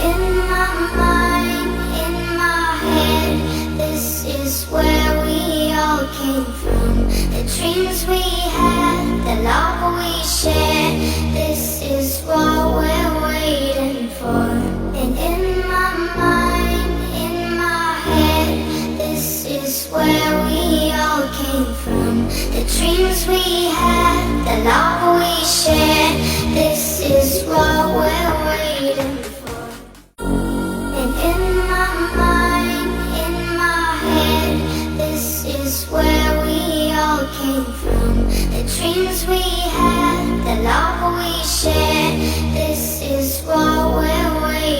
in my mind, in my head, this is where we all came from. The dreams we had, the love we shared, this is what we're waiting for. And in my mind, in my head, this is where we all came from. The dreams we had, the love